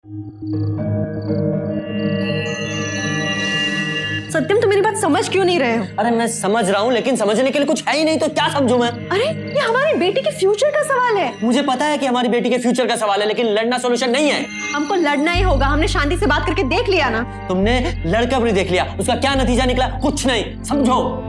सत्यम, तुम मेरी बात समझ क्यों नहीं रहे हो? अरे मैं समझ रहा हूँ, लेकिन समझने के लिए कुछ है ही नहीं, तो क्या समझूं मैं? अरे ये हमारी बेटी के फ्यूचर का सवाल है। मुझे पता है कि हमारी बेटी के फ्यूचर का सवाल है, लेकिन लड़ना सॉल्यूशन नहीं है। हमको लड़ना ही होगा। हमने शांति से बात करके देख लिया ना। तुमने लड़का भी देख लिया, उसका क्या नतीजा निकला? कुछ नहीं, समझो।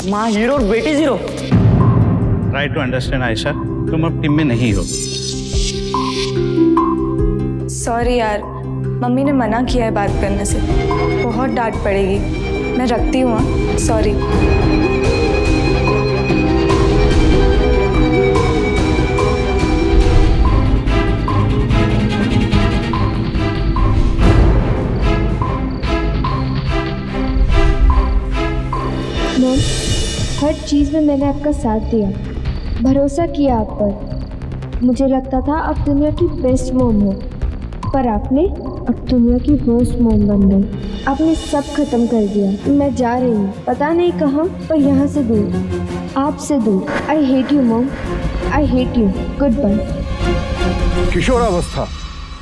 माँ हीरो और बेटी zero. Try to understand Ayesha, तुम अब टीम में नहीं हो। सॉरी यार, मम्मी ने मना किया है बात करने से। बहुत डांट पड़ेगी। मैं रखती हूँ। सॉरी। मॉम, हर चीज़ में मैंने आपका साथ दिया, भरोसा किया आप पर। मुझे लगता था आप दुनिया की बेस्ट मॉम हो, पर आपने अब दुनिया की वर्स्ट मॉम बन गई। आपने सब खत्म कर दिया। मैं जा रही हूँ, पता नहीं कहाँ, पर यहाँ से दूर, आपसे दूर। I hate you mom, I hate you. Goodbye. किशोरावस्था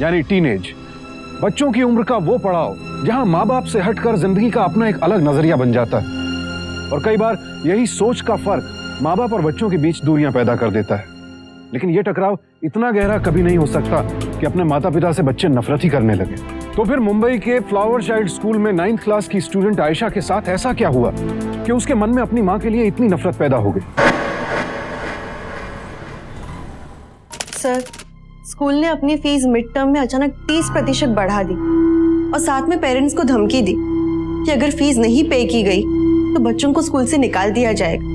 यानी टीनेज, बच्चों की उम्र का वो पड़ाव जहाँ माँ बाप से हटकर जिंदगी का अपना एक अलग नजरिया बन जाता है, और कई बार यही सोच का फर्क माँ बाप और बच्चों के बीच दूरियां पैदा कर देता है। लेकिन यह टकराव इतना गहरा कभी नहीं हो सकता कि अपने माता पिता से बच्चे नफरत ही करने लगे। तो फिर मुंबई के फ्लावर चाइल्ड स्कूल में 9th क्लास की स्टूडेंट आयशा के साथ ऐसा क्या हुआ कि उसके मन में अपनी माँ के लिए इतनी नफरत पैदा हो गई? सर, स्कूल ने अपनी फीस मिड टर्म में अचानक 30% बढ़ा दी और साथ में पेरेंट्स को धमकी दी कि अगर फीस नहीं पे की गई तो बच्चों को स्कूल से निकाल दिया जाएगा।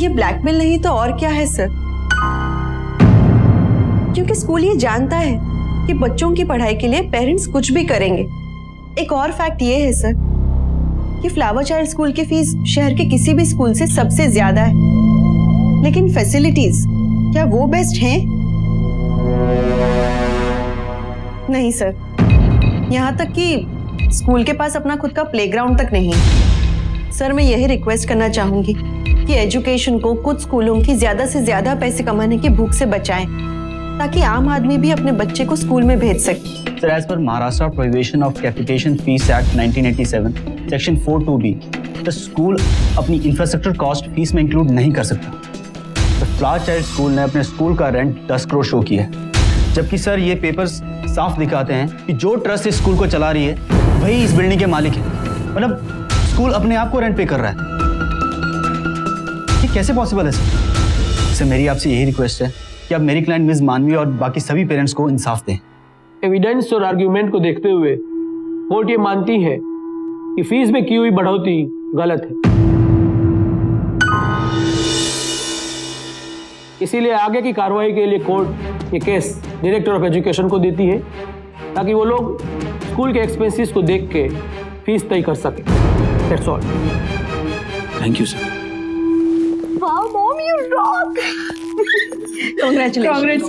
ये ब्लैकमेल नहीं तो और क्या है सर? क्योंकि स्कूल ये जानता है कि बच्चों की पढ़ाई के लिए पेरेंट्स कुछ भी करेंगे। एक और फैक्ट ये है सर कि फ्लावर चाइल्ड स्कूल की फीस शहर के किसी भी स्कूल से सबसे ज्यादा है, लेकिन फैसिलिटीज क्या वो बेस्ट हैं? नहीं सर, यहाँ तक कि स्कूल के पास अपना खुद का प्लेग्राउंड तक नहीं। सर, मैं यही रिक्वेस्ट करना चाहूंगी कि एजुकेशन को कुछ स्कूलों की ज्यादा से ज्यादा पैसे कमाने की भूख से बचाएं, ताकि आम आदमी भी अपने बच्चे को स्कूल में भेज सके। Sir, as per Maharashtra prohibition of capitation fees act 1987 section 4(2)(b), the school अपनी इंफ्रास्ट्रक्चर कॉस्ट फीस में इंक्लूड नहीं कर सकता। तो फ्लावर चाइल्ड स्कूल ने अपने स्कूल का रेंट 10 करोड़ शो किया है, जबकि सर ये पेपर्स साफ दिखाते हैं कि जो ट्रस्ट इस स्कूल को चला रही है वही इस बिल्डिंग के मालिक है। मतलब स्कूल अपने आप को रेंट पे कर रहा है। ये कैसे पॉसिबल है सर? सर, मेरी आपसे यही रिक्वेस्ट है कि आप मेरी क्लाइंट मिस मानवी और बाकी सभी पेरेंट्स को इंसाफ दें। एविडेंस और आर्ग्यूमेंट को देखते हुए कोर्ट ये मानती है कि फीस में की हुई बढ़ोतरी गलत है। इसीलिए आगे की कार्रवाई के लिए कोर्ट ये केस डायरेक्टर ऑफ एजुकेशन को देती है, ताकि वो लोग स्कूल के एक्सपेंसेस को देख के फीस तय कर सके। That's all. Thank you sir. Wow mom, you rock. Congratulations.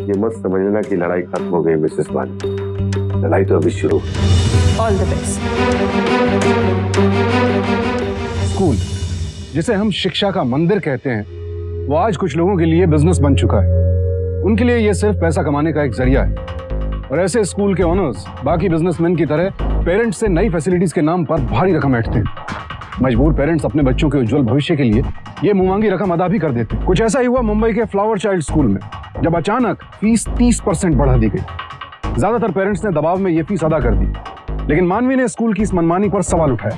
ये मत समझना कि लड़ाई खत्म हो गई मिसेस वानी, लड़ाई तो अभी शुरू। All the best. स्कूल, जिसे हम शिक्षा का मंदिर कहते हैं, वो आज कुछ लोगों के लिए बिजनेस बन चुका है। उनके लिए ये सिर्फ पैसा कमाने का एक जरिया है, और ऐसे स्कूल के ओनर्स बाकी बिजनेसमैन की तरह पेरेंट्स से नई फैसिलिटीज के नाम पर भारी रकम ऐंठते हैं। मजबूर पेरेंट्स अपने बच्चों के उज्जवल भविष्य के लिए ये मुंहमांगी रकम अदा भी कर देते हैं। कुछ ऐसा ही हुआ मुंबई के फ्लावर चाइल्ड स्कूल में, जब अचानक फीस 30% बढ़ा दी गई। ज्यादातर पेरेंट्स ने दबाव में ये फीस अदा कर दी, लेकिन मानवी ने स्कूल की इस मनमानी पर सवाल उठाया,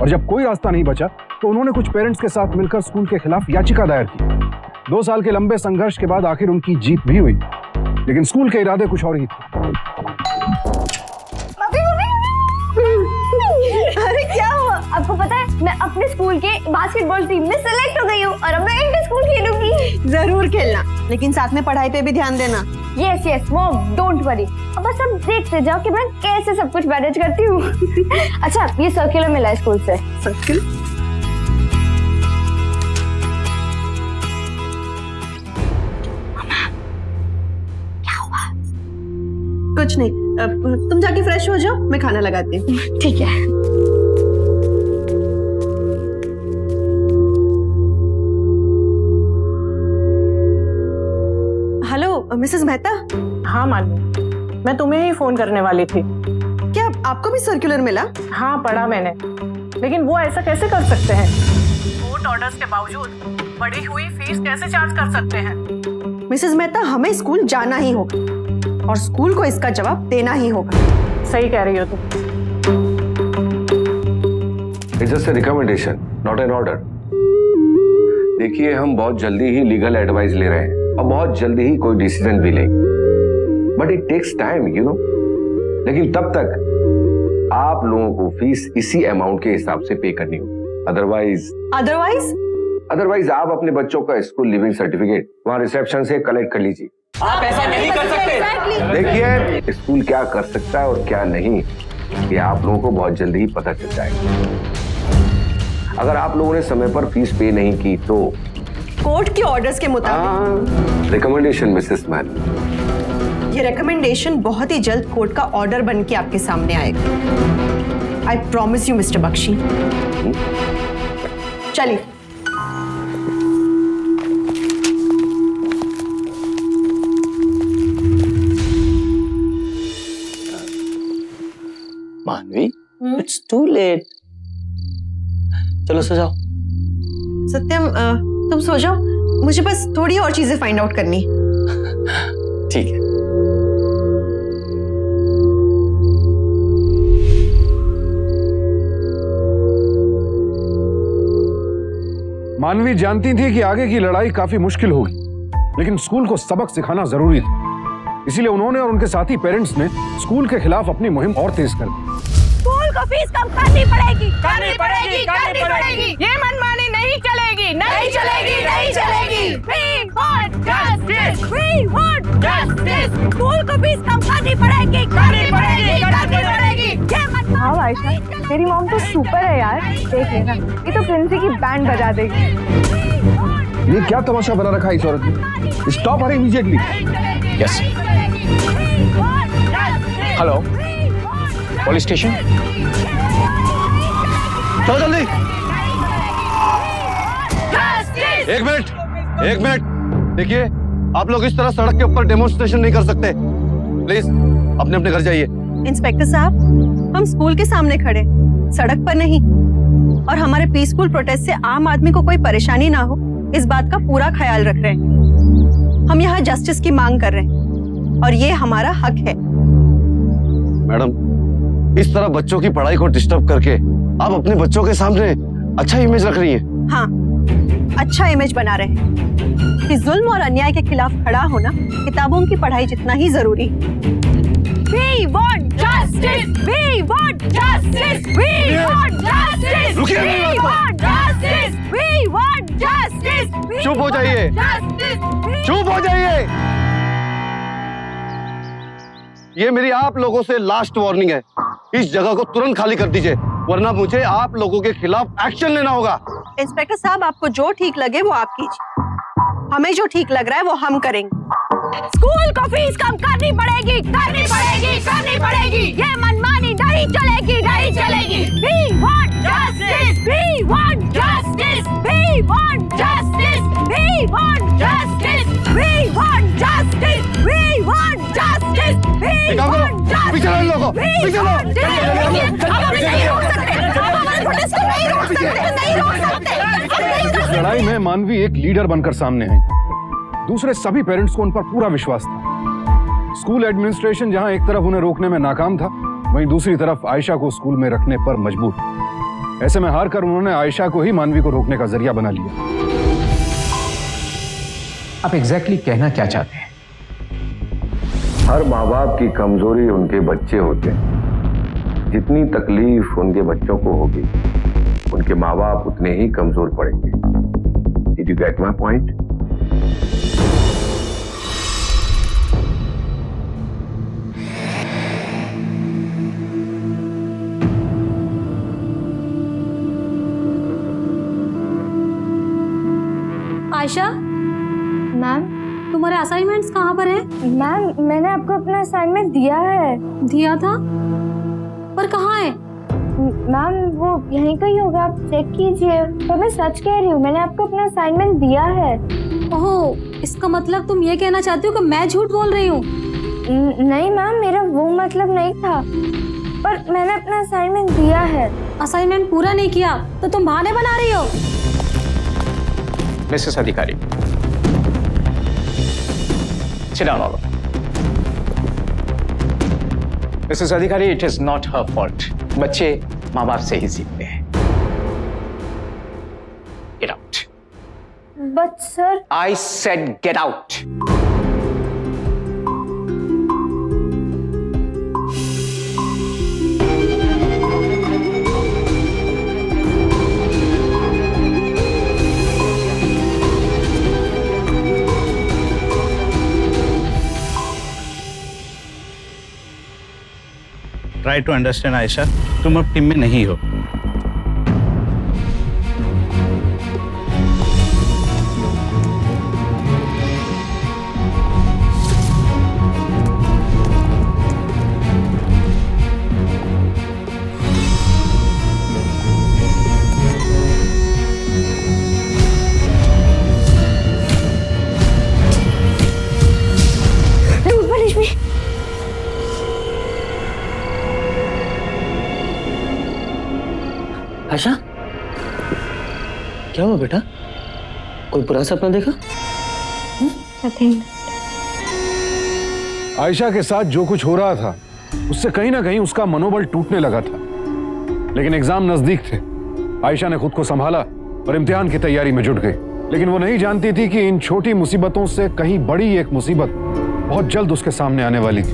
और जब कोई रास्ता नहीं बचा तो उन्होंने कुछ पेरेंट्स के साथ मिलकर स्कूल के खिलाफ याचिका दायर की। 2 साल के लंबे संघर्ष के बाद आखिर उनकी जीत भी हुई, लेकिन स्कूल के इरादे कुछ और ही थे। अरे क्या हुआ? आपको पता है, मैं अपने स्कूल के बास्केटबॉल टीम में सिलेक्ट हो गई हूँ और अब मैं इंटर स्कूल खेलूंगी। जरूर खेलना, लेकिन साथ में पढ़ाई पे भी ध्यान देना। Yes mom, don't worry. अब बस अब देखते जाओ कि मैं कैसे सब कुछ मैनेज करती हूँ। अच्छा, ये सर्कुलर मिला है स्कूल से। सर्किल? कुछ नहीं, तुम जाके फ्रेश हो जाओ, मैं खाना लगाती हूँ। ठीक है। हेलो मिसेस मेहता, हाँ मानवी, मैं तुम्हें ही फोन करने वाली थी। क्या आपको भी सर्कुलर मिला? हाँ पढ़ा मैंने, लेकिन वो ऐसा कैसे कर सकते हैं? कोर्ट ऑर्डर्स के बावजूद बढ़ी हुई फीस कैसे चार्ज कर सकते हैं? मिसेस मेहता, हमें स्कूल जाना ही होगा और स्कूल को इसका जवाब देना ही होगा। सही कह रही हो तुम। It's just a recommendation, not an order. देखिए, हम बहुत जल्दी ही लीगल एडवाइस ले रहे हैं और बहुत जल्दी ही कोई डिसीजन भी लेंगे, but it takes time, you know. लेकिन तब तक आप लोगों को फीस इसी अमाउंट के हिसाब से पे करनी होगी। अदरवाइज आप अपने बच्चों का स्कूल लिविंग सर्टिफिकेट वहां रिसेप्शन से कलेक्ट कर लीजिए। आप ऐसा नहीं कर सकते। देखिए, स्कूल क्या कर सकता है और क्या नहीं, ये आप लोगों को बहुत जल्दी ही पता चल जाएगा। अगर आप लोगों ने समय पर फीस पे नहीं की तो कोर्ट के ऑर्डर्स के मुताबिक। रिकमेंडेशन मिसेस मैन, ये रिकमेंडेशन बहुत ही जल्द कोर्ट का ऑर्डर बन के आपके सामने आएगा। I promise you mister Bakshi. चलिए। Manvi, it's too late. चलो सो जाओ। सत्यम, तुम सो जाओ, मुझे बस थोड़ी और चीजें फाइंड आउट करनी। ठीक है। मानवी जानती थी कि आगे की लड़ाई काफी मुश्किल होगी, लेकिन स्कूल को सबक सिखाना जरूरी था। इसीलिए उन्होंने और उनके साथी पेरेंट्स ने स्कूल के खिलाफ अपनी मुहिम और तेज कर दी। स्कूल को फीस कम करनी पड़ेगी, करनी पड़ेगी। ये मनमानी नहीं चलेगी। We want justice. स्कूल को फीस कम करनी पड़ेगी। ये मनमानी। हाँ आयशा, तेरी मॉम तो सुपर है यार। देख लेना, ये तो प्रिंसी की बैंड बजा देगी। ये क्या तमाशा बना रखा है इस औरत ने? Stop her immediately. Yes. Hello, police station. चलो जल्दी। एक मिनट। देखिए, आप लोग इस तरह सड़क के ऊपर डेमोन्स्ट्रेशन नहीं कर सकते। प्लीज अपने अपने घर जाइए। इंस्पेक्टर साहब, हम स्कूल के सामने खड़े, सड़क पर नहीं, और हमारे पीसफुल प्रोटेस्ट से आम आदमी को कोई परेशानी ना हो, इस बात का पूरा ख्याल रख रहे हैं। हम यहाँ जस्टिस की मांग कर रहे हैं और ये हमारा हक है। मैडम, इस तरह बच्चों की पढ़ाई को डिस्टर्ब करके आप अपने बच्चों के सामने अच्छा इमेज रख रही हैं। हाँ, अच्छा इमेज बना रहे हैं कि जुल्म और अन्याय के खिलाफ खड़ा होना किताबों की पढ़ाई जितना ही जरूरी है। We want justice. We want justice. We want justice. रुकिए, We want justice. We want justice. चुप हो जाइए। चुप हो जाइए। ये मेरी आप लोगों से लास्ट वार्निंग है। इस जगह को तुरंत खाली कर दीजिए, वरना मुझे आप लोगों के खिलाफ एक्शन लेना होगा। इंस्पेक्टर साहब, आपको जो ठीक लगे वो आप कीजिए, हमें जो ठीक लग रहा है वो हम करेंगे। स्कूल को फीस कम करनी पड़ेगी। ये मनमानी नहीं चलेगी। We want justice. We want justice. We want justice. We want justice. We want justice. We want justice. We want justice. पीछे लो इन लोगों को, पीछे लो। इस लड़ाई में मानवी एक लीडर बनकर सामने आई। दूसरे सभी पेरेंट्स को उन पर पूरा विश्वास था। स्कूल एडमिनिस्ट्रेशन जहां एक तरफ उन्हें रोकने में नाकाम था, वहीं दूसरी तरफ आयशा को स्कूल में रखने पर मजबूर। ऐसे में हार कर उन्होंने आयशा को ही मानवी को रोकने का जरिया बना लिया। आप एग्जैक्टली कहना क्या चाहते हैं? हर माँ बाप की कमजोरी उनके बच्चे होते हैं। जितनी तकलीफ उनके बच्चों को होगी, उनके माँ बाप उतने ही कमजोर पड़ेंगे। Did you get my point? Ayesha, ma'am तुम्हारे असाइनमेंट्स कहाँ पर हैं? मैम मैंने आपको अपना असाइनमेंट दिया है। दिया था, पर कहाँ है? मैम वो यहीं का ही होगा, आप चेक कीजिए। पर मैं सच कह रही हूँ, मैंने आपको अपना असाइनमेंट दिया है। ओहो, इसका मतलब तुम ये कहना चाहती हो कि मैं झूठ बोल रही हूँ? नहीं मैम, मेरा वो मतलब नहीं था, पर मैंने अपना असाइनमेंट दिया है। असाइनमेंट पूरा नहीं किया तो तुम बहाने बना रही हो? मिसेस अधिकारी, sit down all. Missus Adhikari, it is not her fault. बच्चे माँ बाप से ही सीखते हैं। Get out. But sir, I said get out. Try to understand Ayesha, तुम अब टीम में नहीं हो। don't punish me. आयशा, क्या हुआ बेटा? कोई बुरा सपना देखा? Nothing. आयशा के साथ जो कुछ हो रहा था उससे कहीं ना कहीं उसका मनोबल टूटने लगा था, लेकिन एग्जाम नजदीक थे। आयशा ने खुद को संभाला और इम्तिहान की तैयारी में जुट गई, लेकिन वो नहीं जानती थी कि इन छोटी मुसीबतों से कहीं बड़ी एक मुसीबत बहुत जल्द उसके सामने आने वाली थी।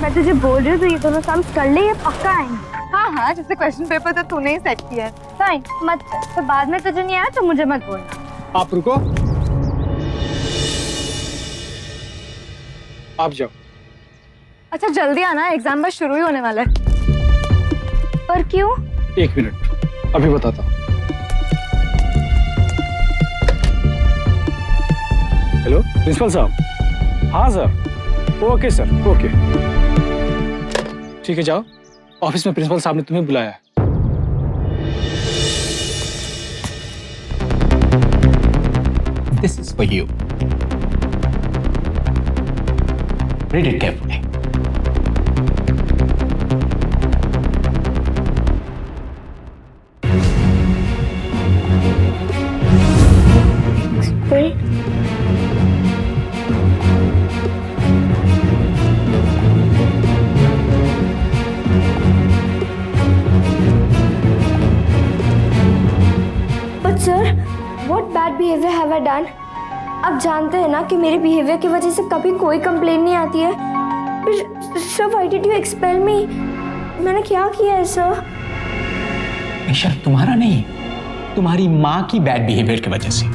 मैं तुझे बोल रही हूँ, तो ये दोनों काम कर ले, ये पक्का आएंगे। हाँ हाँ, जैसे क्वेश्चन पेपर तो तूने ही सेट किया है। फाइन, मत तो बाद में तुझे नहीं आया तो मुझे मत बोलना। आप रुको, आप जाओ। अच्छा जल्दी आना, एग्जाम बस शुरू ही होने वाला है। पर क्यों? एक मिनट, अभी बताता हूँ। हेलो प्रिंसिपल साहब। हाँ सर, ओके सर, ओके, ठीक है, जाओ। ऑफिस में प्रिंसिपल साहब ने तुम्हें बुलाया है। This is for you. Read it carefully. But sir, what bad behavior have I done? आप जानते हैं ना कि मेरे बिहेवियर की वजह से कभी कोई कंप्लेन नहीं आती है। Sir, why did you expel me? मैंने क्या किया है सर? आयशा, तुम्हारा नहीं, तुम्हारी माँ की बैड बिहेवियर की वजह से।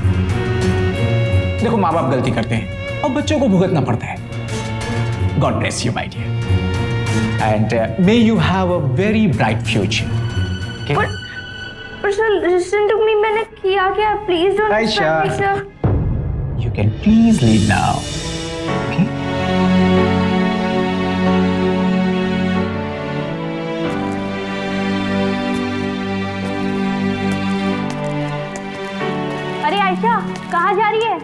देखो, माँ बाप गलती करते हैं और बच्चों को भुगतना पड़ता है। God bless you my dear, and may you have a very bright future. पर सर, listen to me, मैंने किया क्या? Please don't Aisha. expel me, sir. You can please leave now. Okay? अरे आयशा, कहाँ जा रही है?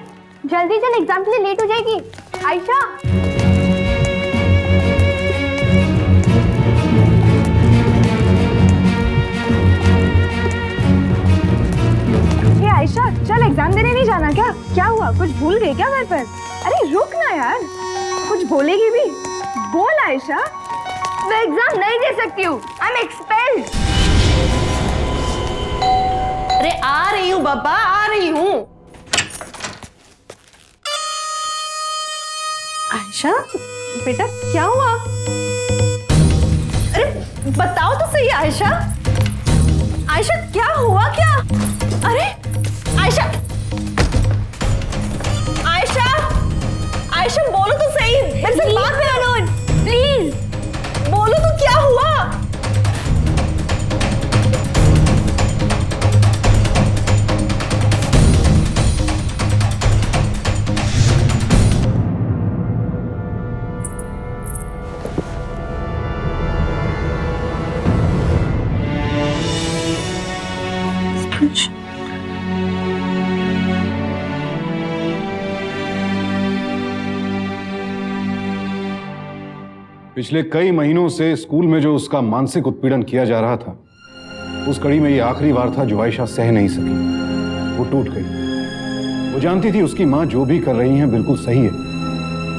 जल्दी चल, एग्जाम के लिए लेट हो जाएगी। आयशा, ये आयशा, चल एग्जाम देने नहीं जाना क्या? क्या हुआ, कुछ भूल गई क्या घर पर? अरे रुक ना यार, कुछ बोलेगी भी, बोल आयशा। मैं एग्जाम नहीं दे सकती हूँ। I am expelled. अरे आ रही हूँ बाबा, आ रही हूँ। आयशा बेटा, क्या हुआ? अरे बताओ तो सही आयशा। आयशा क्या हुआ क्या? अरे आयशा, आयशा, आयशा बोलो तो सही, मेरे से बात करो प्लीज। बोलो तो क्या हुआ? पिछले कई महीनों से स्कूल में जो उसका मानसिक उत्पीड़न किया जा रहा था, उस कड़ी में ये आखिरी बार था जो आयशा सह नहीं सकी। वो टूट गई। वो जानती थी उसकी माँ जो भी कर रही हैं बिल्कुल सही है,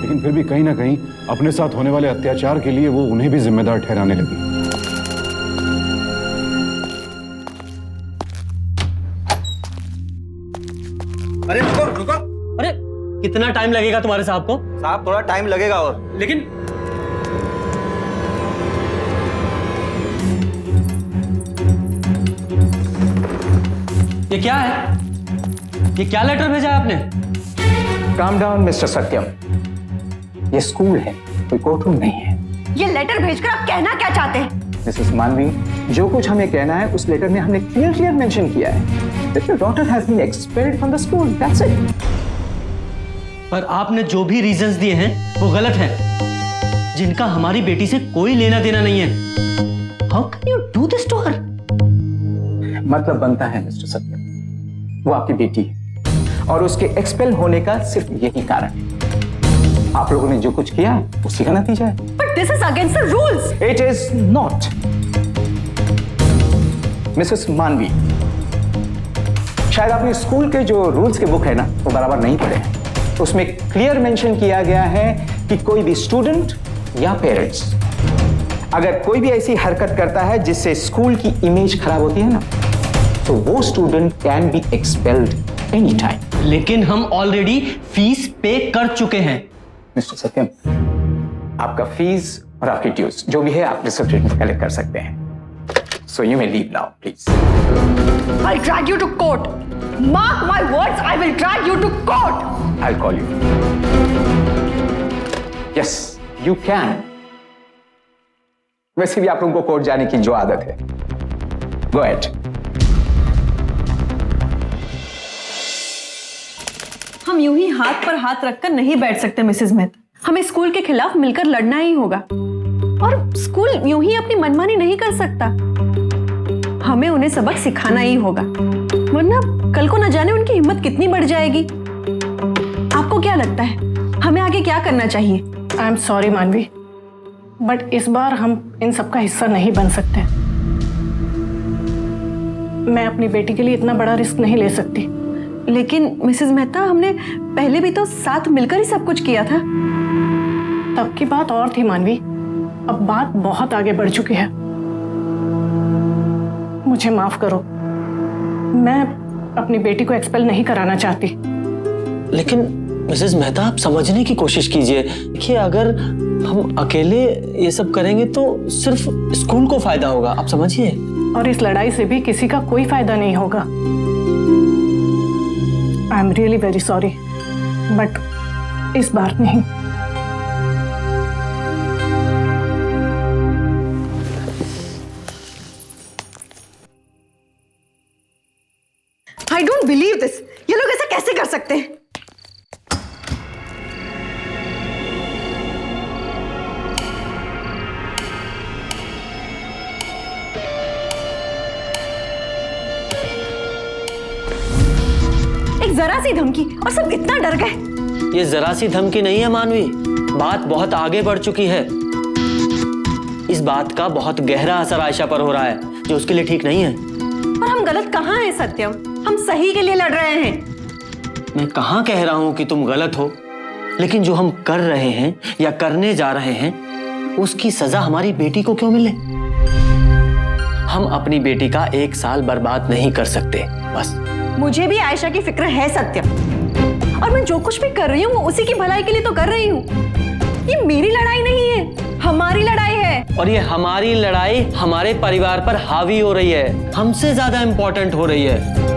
लेकिन फिर भी कहीं ना कहीं अपने साथ होने वाले अत्याचार के लिए वो उन्हें भी जिम्मेदार ठहराने लगी। अरे रुको रुको, अरे कितना टाइम लगेगा तुम्हारे साहब को? साहब थोड़ा टाइम लगेगा और। लेकिन ये क्या है? ये क्या लेटर भेजा है आपने? काम डाउन मिस्टर सत्यम, ये स्कूल है, कोई कोर्ट रूम नहीं है। ये लेटर भेजकर आप कहना क्या चाहते हैं? मिसेस मानवी, जो कुछ हमें कहना है उस लेटर में हमने क्लियर मेंशन किया है that your daughter has been expelled from the school. That's it. पर आपने जो भी रीजंस दिए हैं वो गलत हैं, जिनका हमारी बेटी से कोई लेना देना नहीं है। How can you do this to her? मतलब बनता है मिस्टर सत्यम, वो आपकी बेटी है और उसके एक्सपेल होने का सिर्फ यही कारण है। आप लोगों ने जो कुछ किया उसी का नतीजा है। But this is against the rules. It is not. Mrs मानवी, शायद आपने स्कूल के जो रूल्स के बुक है ना वो बराबर नहीं पढ़े हैं। उसमें क्लियर मेंशन किया गया है कि कोई भी स्टूडेंट या पेरेंट्स अगर कोई भी ऐसी हरकत करता है जिससे स्कूल की इमेज खराब होती है ना, तो वो student can be expelled any time. लेकिन हम ऑलरेडी फीस पे कर चुके हैं। मिस्टर सत्यम, आपका फीस और आपकी ड्यूज जो भी है आप रिसिप्ट में कलेक्ट कर सकते हैं। So you may leave now, please. I'll drag you to court. Mark my words, I will drag you to court. I'll call you. Yes, you can. वैसे भी आप लोगों को कोर्ट जाने की जो आदत है। Go ahead. हम यूं ही हाथ पर हाथ रखकर नहीं बैठ सकते मिसेस मेहता। हमें स्कूल के खिलाफ मिलकर लड़ना ही होगा और स्कूल यूं ही अपनी मनमानी नहीं कर सकता। हमें उन्हें सबक सिखाना ही होगा, वरना कल को न जाने उनकी हिम्मत कितनी बढ़ जाएगी। आपको क्या लगता है हमें आगे क्या करना चाहिए? आई एम सॉरी मानवी, बट इस बार हम इन सब का हिस्सा नहीं बन सकते। मैं अपनी बेटी के लिए इतना बड़ा रिस्क नहीं ले सकती। लेकिन मिसेस मेहता, हमने पहले भी तो साथ मिलकर ही सब कुछ किया था। तब की बात और थी मानवी, अब बात बहुत आगे बढ़ चुकी है। मुझे माफ करो, मैं अपनी बेटी को एक्सपेल नहीं कराना चाहती। लेकिन मिसेस मेहता, आप समझने की कोशिश कीजिए कि अगर हम अकेले ये सब करेंगे तो सिर्फ स्कूल को फायदा होगा, आप समझिए। और इस लड़ाई से भी किसी का कोई फायदा नहीं होगा। आई am really very sorry, but इस बार नहीं। I don't believe this. ये लोग ऐसा कैसे कर सकते हैं? एक जरा सी धमकी और सब इतना डर गए। ये जरा सी धमकी नहीं है मानवी, बात बहुत आगे बढ़ चुकी है। इस बात का बहुत गहरा असर आयशा पर हो रहा है, जो उसके लिए ठीक नहीं है। पर हम गलत कहाँ हैं सत्यम? हम सही के लिए लड़ रहे हैं। मैं कहाँ कह रहा हूं कि तुम गलत हो, लेकिन जो हम कर रहे हैं या करने जा रहे हैं उसकी सजा हमारी बेटी को क्यों मिले? हम अपनी बेटी का 1 साल बर्बाद नहीं कर सकते। बस मुझे भी आयशा की फिक्र है सत्यम, और मैं जो कुछ भी कर रही हूँ वो उसी की भलाई के लिए तो कर रही हूँ। ये मेरी लड़ाई नहीं है, हमारी लड़ाई है। और ये हमारी लड़ाई हमारे परिवार पर हावी हो रही है, हमसे ज्यादा इंपॉर्टेंट हो रही है।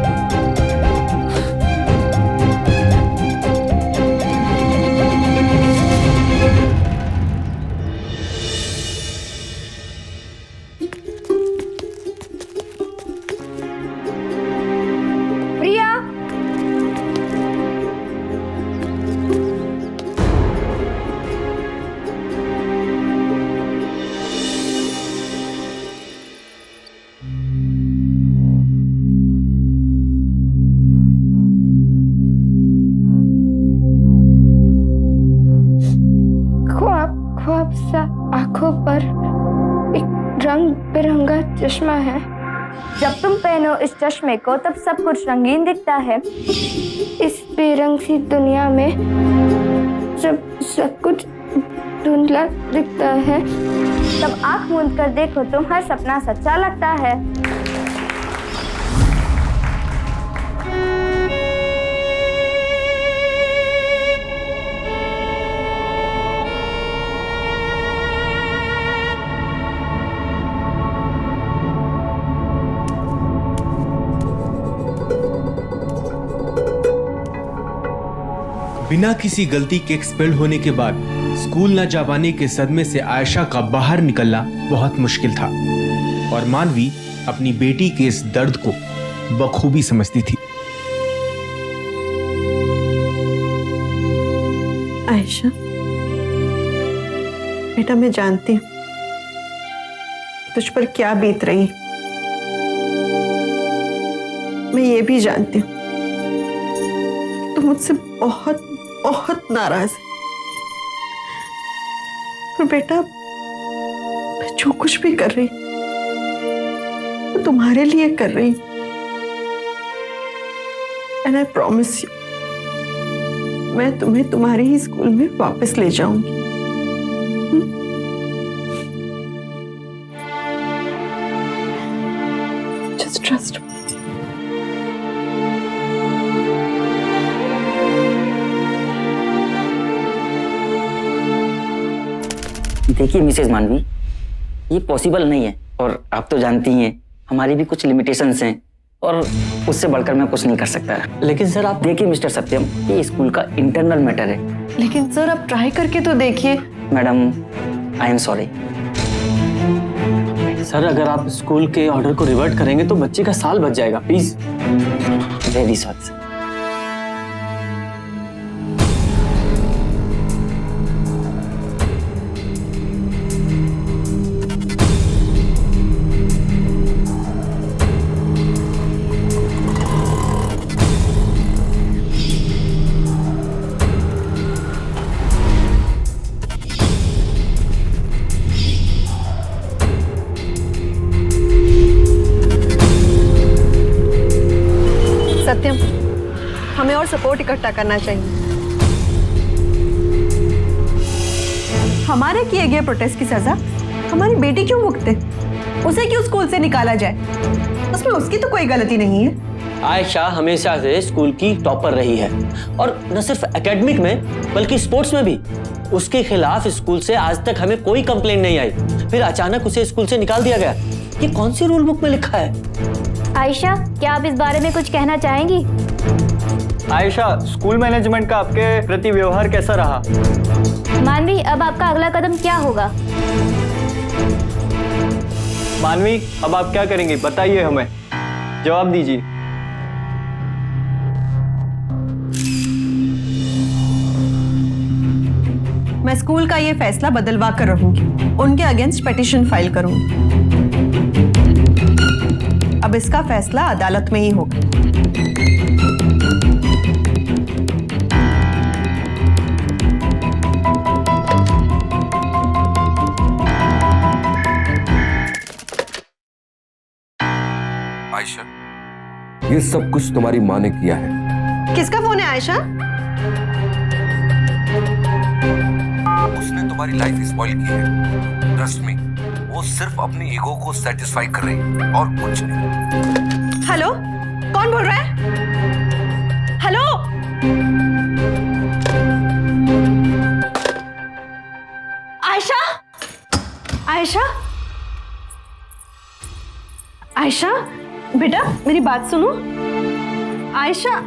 प्रिया, रंग बिरंगा चश्मा है। जब तुम पहनो इस चश्मे को तब सब कुछ रंगीन दिखता है। इस बेरंग सी दुनिया में सब कुछ धुंधला दिखता है। तब आंख मूंद कर देखो तुम, हर सपना सच्चा लगता है। बिना किसी गलती के एक्सपेल्ड होने के बाद स्कूल न जा पाने के सदमे से आयशा का बाहर निकलना बहुत मुश्किल था और मानवी अपनी बेटी के इस दर्द को बखूबी समझती थी। आयशा बेटा, मैं जानती हूँ तुझ पर क्या बीत रही। मैं ये भी जानती हूँ तू मुझसे बहुत बहुत नाराज है। पर बेटा, मैं जो कुछ भी कर रही वो तुम्हारे लिए कर रही। एंड आई प्रॉमिस यू, मैं तुम्हें तुम्हारे ही स्कूल में वापस ले जाऊंगी। Just trust. देखिए मिसेज मानवी, ये पॉसिबल नहीं है और आप तो जानती हैं हमारी भी कुछ लिमिटेशंस हैं और उससे बढ़कर मैं कुछ नहीं कर सकता। लेकिन सर आप देखिए मिस्टर सत्यम, ये स्कूल का इंटरनल मैटर है। लेकिन सर आप ट्राई करके तो देखिए। Madam I am sorry. Sir अगर आप स्कूल के ऑर्डर को रिवर्ट करेंगे तो बच्चे का साल बच जाएगा, please. Very sorry sir. Satyam, हमें और सपोर्ट इकट्ठा करना चाहिए। हमारे किए गए प्रोटेस्ट की सजा हमारी बेटी क्यों भुगते? उसे क्यों स्कूल से निकाला जाए? उसमें उसकी तो कोई गलती नहीं है। आयशा हमेशा से स्कूल की टॉपर रही है और न सिर्फ एकेडमिक में बल्कि स्पोर्ट्स में भी। उसके खिलाफ स्कूल से आज तक हमें कोई कंप्लेंट नहीं आई, फिर अचानक उसे स्कूल से निकाल दिया गया। ये कौन सी रूल बुक में लिखा है? आयशा, क्या आप इस बारे में कुछ कहना चाहेंगी? आयशा, स्कूल मैनेजमेंट का आपके प्रति व्यवहार कैसा रहा? मानवी, अब आपका अगला कदम क्या होगा? मानवी, अब आप क्या करेंगे बताइए, हमें जवाब दीजिए। मैं स्कूल का ये फैसला बदलवा कर रहूंगी, उनके अगेंस्ट पिटीशन फाइल करूंगी। अब इसका फैसला अदालत में ही होगा। आयशा, ये सब कुछ तुम्हारी माँ ने किया है। किसका फोन है आयशा? उसने तुम्हारी लाइफ स्पॉइल की है। ट्रस्ट मी, वो सिर्फ अपनी ईगो को सेटिस्फाई कर रही है और कुछ नहीं। हेलो, कौन बोल रहा है? हेलो, आयशा, आयशा, आयशा, बेटा मेरी बात सुनो। आयशा,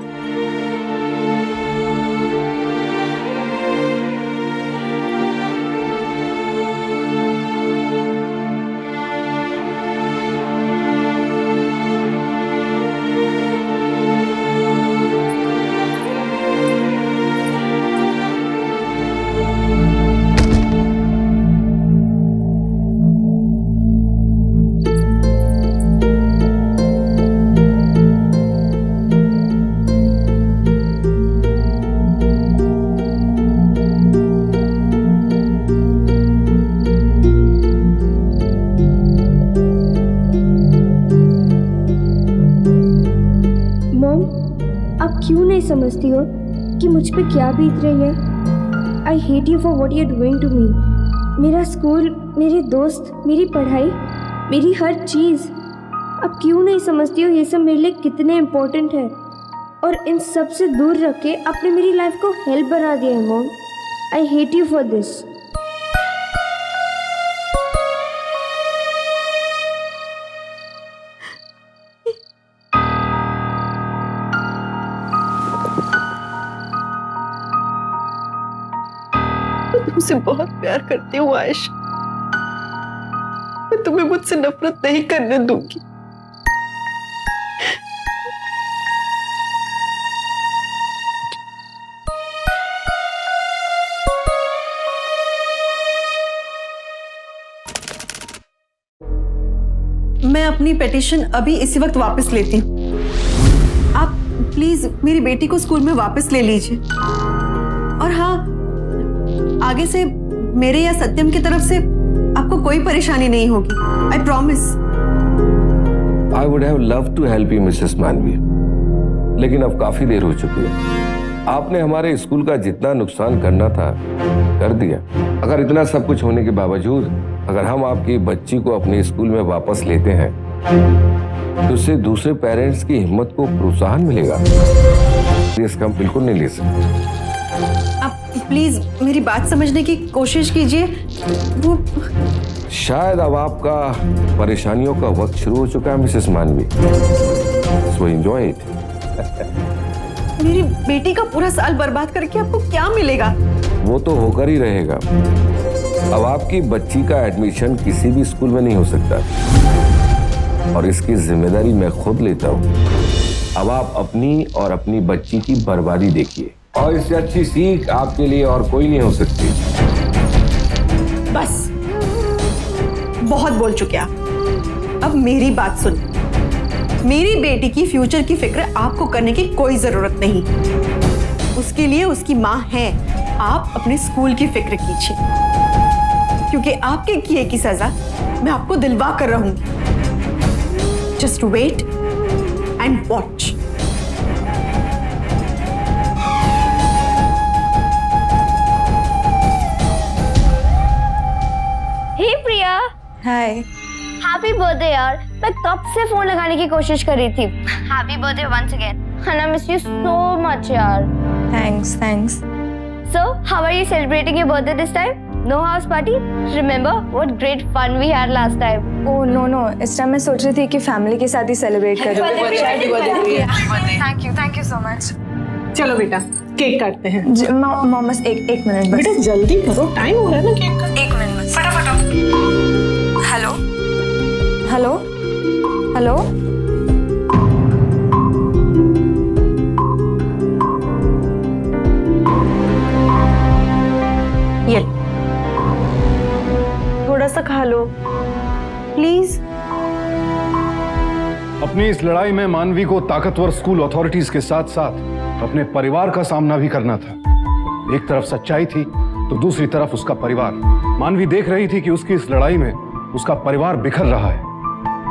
आप क्यों नहीं समझती हो कि मुझ पे क्या बीत रही है? I hate you for what you are doing to me. मेरा स्कूल, मेरे दोस्त, मेरी पढ़ाई, मेरी हर चीज़। आप क्यों नहीं समझती हो ये सब मेरे लिए कितने इम्पोर्टेंट है? और इन सब से दूर रख के आपने मेरी लाइफ को हेल बना दिया है mom. I hate you for this. तुमसे बहुत प्यार करती हूँ आयशा। मैं तुम्हें मुझसे नफरत नहीं करने दूंगी। मैं अपनी पिटीशन अभी इसी वक्त वापस लेती हूँ। आप प्लीज मेरी बेटी को स्कूल में वापस ले लीजिए। और हाँ, आगे से मेरे या सत्यम की तरफ से आपको कोई परेशानी नहीं होगी। I promise. I would have love to help you missus Manvi, लेकिन अब काफी देर हो चुकी है। आपने हमारे स्कूल का जितना नुकसान करना था कर दिया। अगर इतना सब कुछ होने के बावजूद अगर हम आपकी बच्ची को अपने स्कूल में वापस लेते हैं तो उससे दूसरे पेरेंट्स की हिम्मत को प्रोत्साहन मिलेगा। इसका हम बिल्कुल नहीं ले सकते। आप प्लीज मेरी बात समझने की कोशिश कीजिए। वो शायद अब आपका परेशानियों का वक्त शुरू हो चुका है मिसेस मानवी। So enjoy it. मेरी बेटी का पूरा साल बर्बाद करके आपको क्या मिलेगा? वो तो होकर ही रहेगा। अब आपकी बच्ची का एडमिशन किसी भी स्कूल में नहीं हो सकता और इसकी जिम्मेदारी मैं खुद लेता हूँ। अब आप अपनी और अपनी बच्ची की बर्बादी देखिए और इससे अच्छी सीख आपके लिए और कोई नहीं हो सकती। बस बहुत बोल चुके आप। अब मेरी बात सुन। मेरी बेटी की फ्यूचर की फिक्र आपको करने की कोई जरूरत नहीं। उसके लिए उसकी माँ है। आप अपने स्कूल की फिक्र कीजिए, क्योंकि आपके किए की सजा मैं आपको दिलवा कर रहूंगी। Just wait and watch. Hey Priya. Hi. Happy birthday यार। मैं कब से फोन लगाने की कोशिश कर रही थी। Happy birthday once again. And I miss you so much यार। Thanks. So, how are you celebrating your birthday this time? No house party? Remember what great fun we had last time? Oh no, इस time मैं सोच रही थी कि family के साथ ही celebrate करूं। Thank you so much। चलो बेटा केक काटते हैं। मॉम बस एक मिनट बस। बेटा जल्दी करो, टाइम हो रहा है ना केक का। एक मिनट बस। फटाफट। हेलो। ये थोड़ा सा खा लो प्लीज। अपनी इस लड़ाई में मानवी को ताकतवर स्कूल अथॉरिटीज के साथ साथ अपने परिवार का सामना भी करना था। एक तरफ सच्चाई थी तो दूसरी तरफ उसका परिवार। मानवी देख रही थी कि उसकी इस लड़ाई में उसका परिवार बिखर रहा है,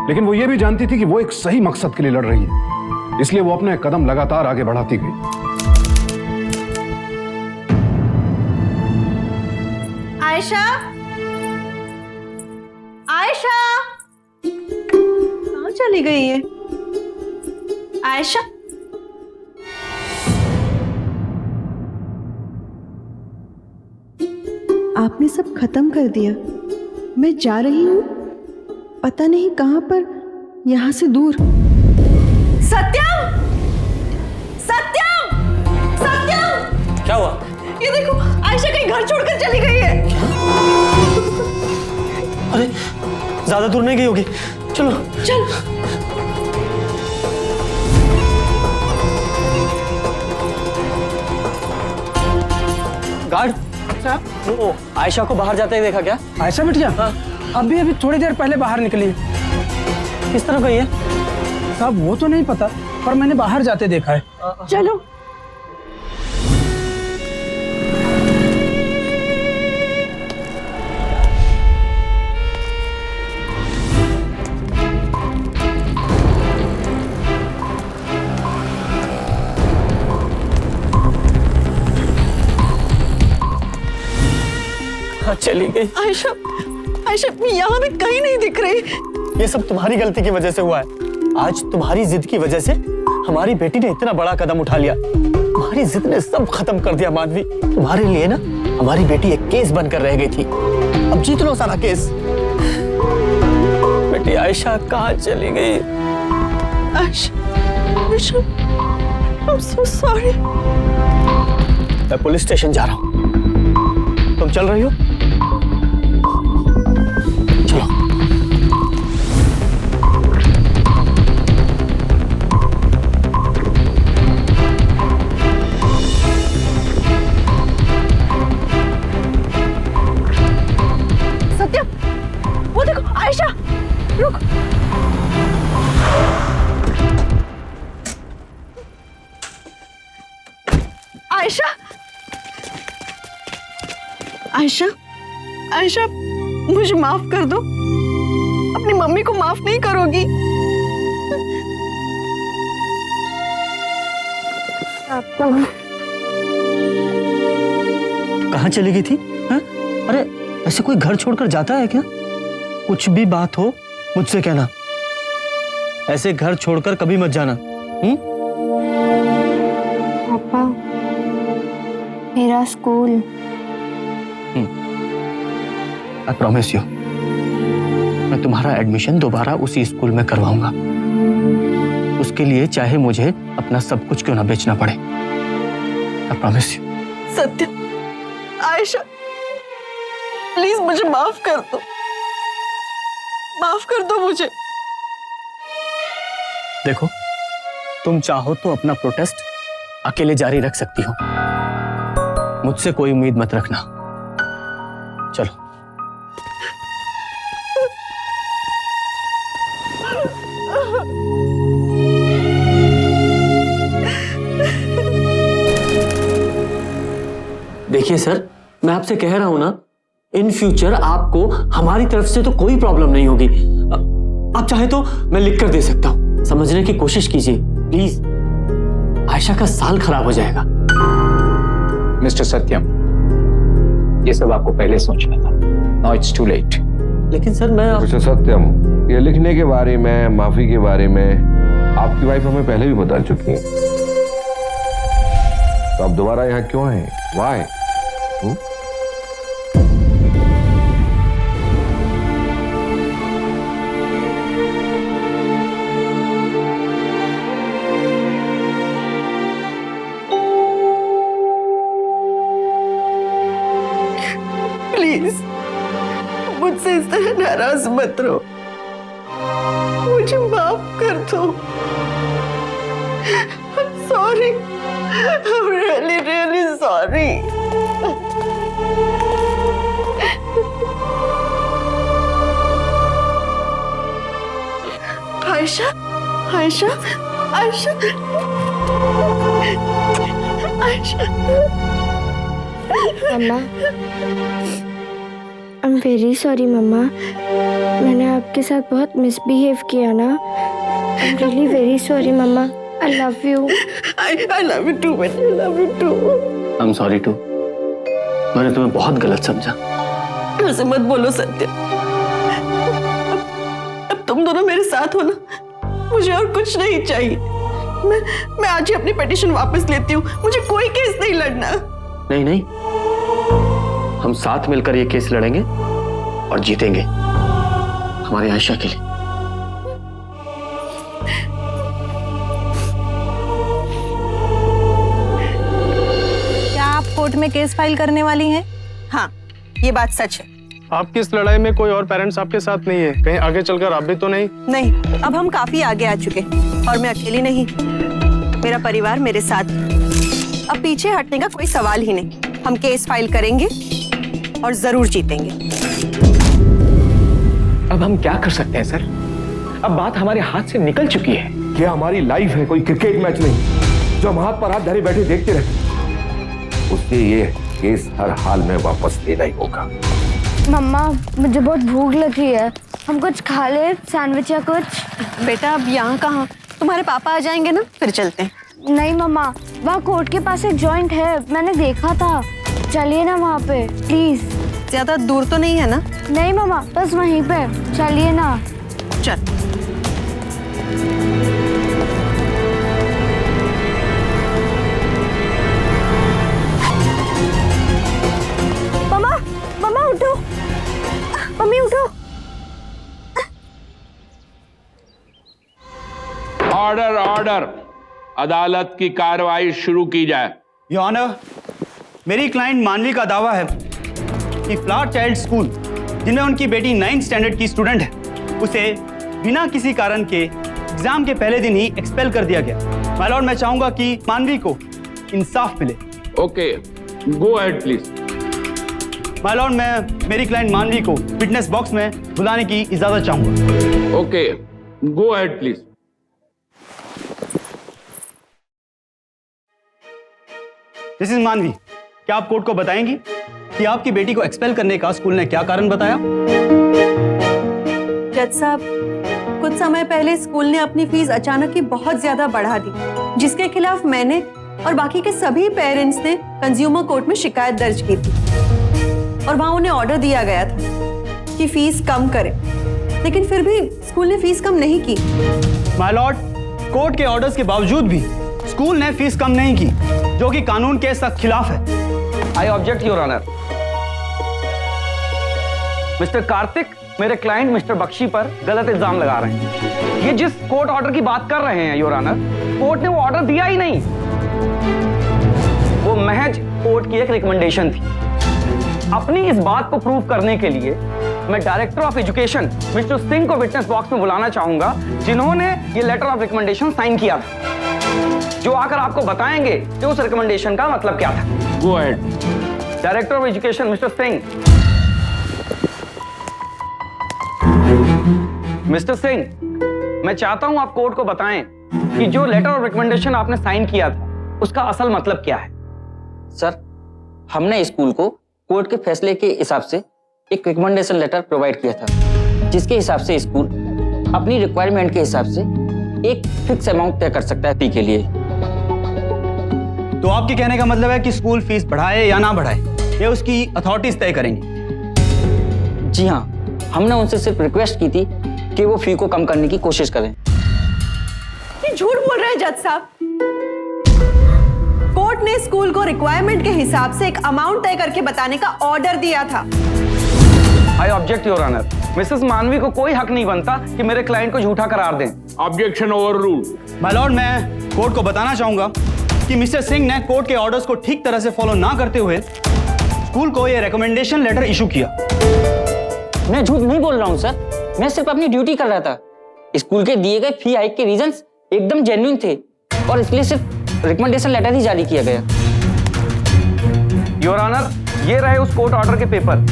लेकिन वो ये भी जानती थी कि वो एक सही मकसद के लिए लड़ रही है। इसलिए वो अपने कदम लगातार आगे बढ़ाती गई। आयशा, आयशा कहाँ चली गई है? आयशा, आपने सब खत्म कर दिया। मैं जा रही हूँ, पता नहीं कहाँ पर, यहाँ से दूर। सत्यम! सत्यम! सत्यम! क्या हुआ? ये देखो, आयशा कहीं घर छोड़कर चली गई है। अरे ज्यादा दूर नहीं गई होगी। चलो चल। गार्ड, वो आयशा को बाहर जाते हुए देखा क्या? आयशा बिटिया? हाँ। अभी थोड़ी देर पहले बाहर निकली। किस तरफ गई है? साहब वो तो नहीं पता, पर मैंने बाहर जाते देखा है। चलो। चली गई। आयशा, आयशा यहाँ पे कहीं नहीं दिख रही। ये सब तुम्हारी गलती की वजह से हुआ है। आज तुम्हारी जिद की वजह से हमारी बेटी ने इतना बड़ा कदम उठा लिया। तुम्हारी जिद ने सब खत्म कर दिया माधवी। तुम्हारे लिए ना हमारी बेटी एक केस बनकर रह गई थी। अब जीत लो सारा केस। बेटी आयशा कहाँ चली गई? Ayesha, I'm so sorry। मैं पुलिस स्टेशन जा रहा हूँ। तुम चल रही हो? चलो। सत्य, वो देखो आयशा, रुक। आयशा, आयशा, आयशा, मुझे माफ कर दो। अपनी मम्मी को माफ नहीं करोगी? आपका कहाँ चली गई थी? हाँ? अरे ऐसे कोई घर छोड़कर जाता है क्या? कुछ भी बात हो मुझसे कहना। ऐसे घर छोड़कर कभी मत जाना। पापा, मेरा स्कूल। आई प्रॉमिस यू, मैं तुम्हारा एडमिशन दोबारा उसी स्कूल में करवाऊंगा। उसके लिए चाहे मुझे अपना सब कुछ क्यों ना बेचना पड़े। आई प्रॉमिस यू। सत्य, आयशा, प्लीज मुझे माफ कर दो। माफ कर दो मुझे। देखो, तुम चाहो तो अपना प्रोटेस्ट अकेले जारी रख सकती हो। मुझसे कोई उम्मीद मत रखना। चलो। देखिए सर, मैं आपसे कह रहा हूं ना, इन फ्यूचर आपको हमारी तरफ से तो कोई प्रॉब्लम नहीं होगी। आप चाहे तो मैं लिख कर दे सकता हूं। समझने की कोशिश कीजिए प्लीज। आयशा का साल खराब हो जाएगा। मिस्टर सत्यम, ये सब आपको पहले सोचना था। Now it's too late. लेकिन सर मैं मिस्टर सत्यम, ये लिखने के बारे में, माफी के बारे में आपकी वाइफ हमें पहले भी बता चुकी है। तो आप दोबारा यहाँ क्यों आए? वाई? प्लीज मुझसे इस तरह नाराज मत रहो। मुझे माफ कर दो। I'm sorry। I'm really, really sorry। Ayesha, Ayesha, Ayesha, Ayesha. Mama, I am very sorry mama. मैंने आपके साथ बहुत मिसबिहेव किया ना। I am really very sorry mama. I love you. I love you too, man। I love you too। I am sorry too. मैंने तुम्हें बहुत गलत समझा। ऐसे मत बोलो सत्य। अब तुम दोनों मेरे साथ हो ना, मुझे और कुछ नहीं चाहिए। मैं आज ही अपनी पिटीशन वापस लेती हूँ। मुझे कोई केस नहीं लड़ना। नहीं नहीं, हम साथ मिलकर ये केस लड़ेंगे और जीतेंगे हमारी आयशा के लिए। क्या आप कोर्ट में केस फाइल करने वाली हैं? हाँ, ये बात सच है। आपकी इस लड़ाई में कोई और पेरेंट्स आपके साथ नहीं है? कहीं आगे चलकर आप भी तो नहीं? नहीं, अब हम काफी आगे आ चुके और मैं अकेली नहीं, मेरा परिवार मेरे साथ। अब पीछे हटने का कोई सवाल ही नहीं। हम केस फाइल करेंगे और जरूर जीतेंगे। अब हम क्या कर सकते हैं सर? अब बात हमारे हाथ से निकल चुकी है। क्या हमारी लाइफ है कोई क्रिकेट मैच नहीं जो हम हाथ पर हाथ धरे बैठे देखते रहते? उससे ये केस हर हाल में वापस लेना ही होगा। मम्मा, मुझे बहुत भूख लगी है। हम कुछ खा ले, सैंडविच या कुछ। बेटा अब यहाँ कहाँ, तुम्हारे पापा आ जाएंगे ना, फिर चलते हैं। नहीं मम्मा, वहाँ कोर्ट के पास एक जॉइंट है, मैंने देखा था। चलिए ना वहाँ पे प्लीज। ज्यादा दूर तो नहीं है ना? नहीं मामा, बस वहीं पे। चलिए ना। चल। मम्मा, मम्मा उठो, मम्मी उठो। ऑर्डर ऑर्डर, अदालत की कार्रवाई शुरू की जाए। योर ऑनर, मेरी क्लाइंट मानवी का दावा है कि फ्लावर चाइल्ड स्कूल, जिनमें उनकी बेटी 9th स्टैंडर्ड की स्टूडेंट है, उसे बिना किसी कारण के एग्जाम के पहले दिन ही एक्सपेल कर दिया गया। माय लॉर्ड, मैं चाहूंगा कि मानवी को इंसाफ मिले। Okay, go ahead please. My Lord, मैं मेरी क्लाइंट मानवी को विटनेस बॉक्स में बुलाने की इजाजत चाहूंगा। Okay, go ahead please. This is मानवी, क्या आप कोर्ट को बताएंगी कि आपकी बेटी को एक्सपेल करने का स्कूल ने क्या कारण बताया? जज साहब, कुछ समय पहले स्कूल ने अपनी फीस अचानक ही बहुत ज्यादा बढ़ा दी, जिसके खिलाफ मैंने और बाकी के सभी पेरेंट्स ने कंज्यूमर कोर्ट में शिकायत दर्ज की थी और वहां उन्हें ऑर्डर दिया गया था कि फीस कम करें, लेकिन फिर भी स्कूल ने फीस कम नहीं की। माय लॉर्ड, कोर्ट के ऑर्डर्स के बावजूद भी स्कूल ने फीस कम नहीं की, जो कि कानून के सख्त खिलाफ है। I object your honour. Mister Kartik मेरे क्लाइंट मिस्टर बख्शी पर गलत इल्जाम लगा रहे हैं। ये जिस कोर्ट ऑर्डर की बात कर रहे हैं योर ऑनर, कोर्ट ने वो ऑर्डर दिया ही नहीं, वो महज कोर्ट की एक रिकमेंडेशन थी। अपनी इस बात को प्रूव करने के लिए मैं director of education mister Singh को विटनेस बॉक्स में बुलाना चाहूंगा, जिन्होंने ये लेटर ऑफ रिकमेंडेशन साइन किया था, जो आकर आपको बताएंगे कि उस रिकमेंडेशन का मतलब क्या था। Go ahead. Director of education mister Singh. Mister Singh, मैं चाहता हूं आप कोर्ट को बताएं कि जो लेटर ऑफ रिकमेंडेशन आपने साइन किया था, उसका असल मतलब क्या है। सर, हमने स्कूल को कोर्ट के फैसले के हिसाब से एक रिकमेंडेशन लेटर प्रोवाइड किया था, जिसके हिसाब से स्कूल अपनी रिक्वायरमेंट के हिसाब से एक फिक्स अमाउंट तय कर सकता है फी के लिए। तो आपके कहने का मतलब है कि स्कूल फीस बढ़ाए या ना बढ़ाए, ये उसकी अथॉरिटीज तय करेंगी? जी हाँ, हमने उनसे सिर्फ रिक्वेस्ट की थी कि वो फी को कम करने की कोशिश करें। ये झूठ बोल रहे हैं जज साहब। कोर्ट ने स्कूल को रिक्वायरमेंट के हिसाब से एक अमाउंट तय करके बताने का ऑर्डर दिया था। I object your honour. Missus Manvi को कोई हक नहीं बनता कि मेरे क्लाइंट को झूठा करार दें। Objection over ruled. My Lord, मैं कोर्ट को बताना चाहूंगा कि मिस्टर सिंह ने कोर्ट के ऑर्डर्स को ठीक तरह से फॉलो ना करते हुए स्कूल को यह रिकमेंडेशन लेटर इशू किया। मैं झूठ नहीं बोल रहा हूं सर, मैं सिर्फ अपनी ड्यूटी कर रहा था। स्कूल के दिए गए फी हाइक के रीजंस एकदम जेन्युइन थे और इसलिए सिर्फ रिकमेंडेशन लेटर ही जारी किया गया। योर ऑनर, ये रहे उस कोर्ट ऑर्डर के पेपर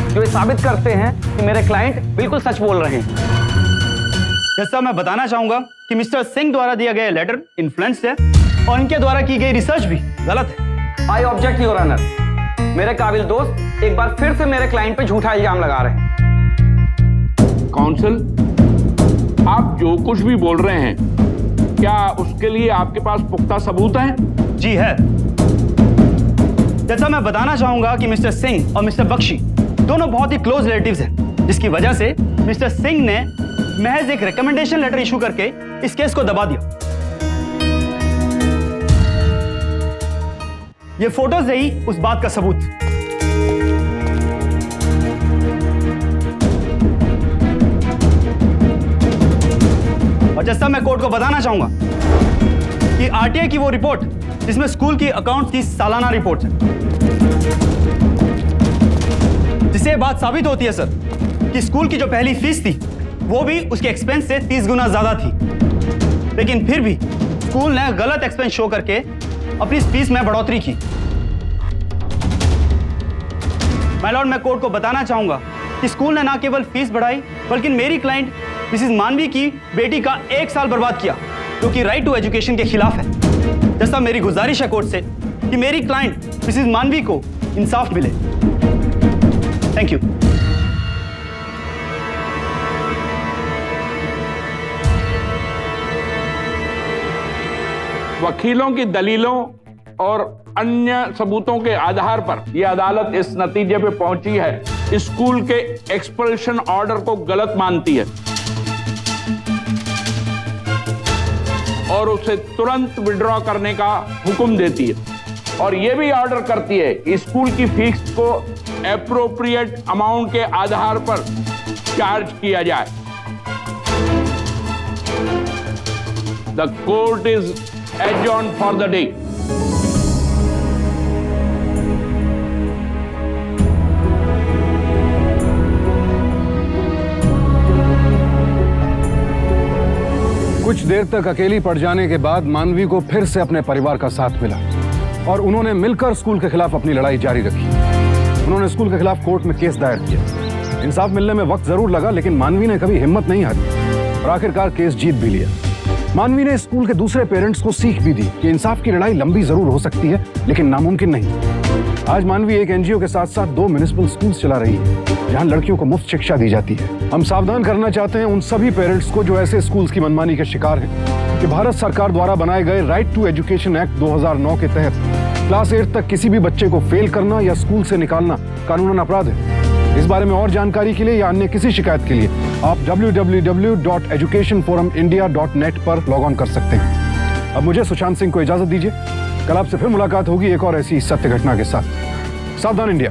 जो साबित करते हैं कि मेरे क्लाइंट बिल्कुल सच बोल रहे हैं। जैसा मैं बताना चाहूंगा कि मिस्टर सिंह द्वारा दिया गया लेटर इन्फ्लुएंस्ड है और इनके द्वारा की गई रिसर्च भी गलत है। I object your honour. मेरे काबिल दोस्त एक बार फिर से मेरे क्लाइंट पे झूठा इल्जाम लगा रहे हैं। काउंसिल, आप जो कुछ भी बोल रहे हैं, क्या उसके लिए आपके पास पुख्ता सबूत है? जी है। जैसा मैं बताना चाहूंगा कि मिस्टर सिंह और मिस्टर बख्शी दोनों बहुत ही क्लोज रिलेटिव्स हैं, जिसकी वजह से मिस्टर सिंह ने महज एक रिकमेंडेशन लेटर इशू करके इस केस को दबा दिया। ये फोटोज रही उस बात का सबूत। और जैसा मैं कोर्ट को बताना चाहूंगा कि आरटीआई की वो रिपोर्ट जिसमें स्कूल की अकाउंट की सालाना रिपोर्ट है, जिससे बात साबित होती है सर कि स्कूल की जो पहली फीस थी वो भी उसके एक्सपेंस से 30 गुना ज्यादा थी, लेकिन फिर भी स्कूल ने गलत एक्सपेंस शो करके अपनी फीस में बढ़ोतरी की। माय लॉर्ड, मैं कोर्ट को बताना चाहूंगा कि स्कूल ने ना केवल फीस बढ़ाई बल्कि मेरी क्लाइंट मिसेस मानवी की बेटी का 1 साल बर्बाद किया, जो कि राइट टू एजुकेशन के खिलाफ है। जैसा मेरी गुजारिश है कोर्ट से कि मेरी क्लाइंट मिसेस मानवी को इंसाफ मिले। Thank you. वकीलों की दलीलों और अन्य सबूतों के आधार पर यह अदालत इस नतीजे पे पहुंची है, स्कूल के एक्सपल्शन ऑर्डर को गलत मानती है और उसे तुरंत विड्रॉ करने का हुक्म देती है और यह भी ऑर्डर करती है कि स्कूल की फीस को एप्रोप्रिएट अमाउंट के आधार पर चार्ज किया जाए। The court is adjourned for the day. कुछ देर तक अकेली पड़ जाने के बाद मानवी को फिर से अपने परिवार का साथ मिला और उन्होंने मिलकर स्कूल के खिलाफ अपनी लड़ाई जारी रखी। उन्होंने स्कूल के खिलाफ कोर्ट में केस दायर किया। इंसाफ मिलने में वक्त जरूर लगा, लेकिन मानवी ने कभी हिम्मत नहीं हारी और आखिरकार केस जीत भी लिया। मानवी ने स्कूल के दूसरे पेरेंट्स को सीख भी दी कि इंसाफ की लड़ाई लंबी जरूर हो सकती है, लेकिन नामुमकिन नहीं। आज मानवी एक एनजीओ के साथ साथ 2 म्युनिसिपल स्कूल्स चला रही है जहां लड़कियों को मुफ्त शिक्षा दी जाती है। हम सावधान करना चाहते हैं उन सभी पेरेंट्स को जो ऐसे स्कूल्स की मनमानी के शिकार हैं कि भारत सरकार द्वारा बनाए गए राइट टू एजुकेशन एक्ट 2009 के तहत क्लास 8 तक किसी भी बच्चे को फेल करना या स्कूल से निकालना कानूनन अपराध है। इस बारे में और जानकारी के लिए या अन्य किसी शिकायत के लिए आप www.educationforumindia.net पर लॉग ऑन कर सकते हैं। अब मुझे सुशांत सिंह को इजाजत दीजिए। कल आपसे फिर मुलाकात होगी एक और ऐसी सत्य घटना के साथ। सावधान इंडिया।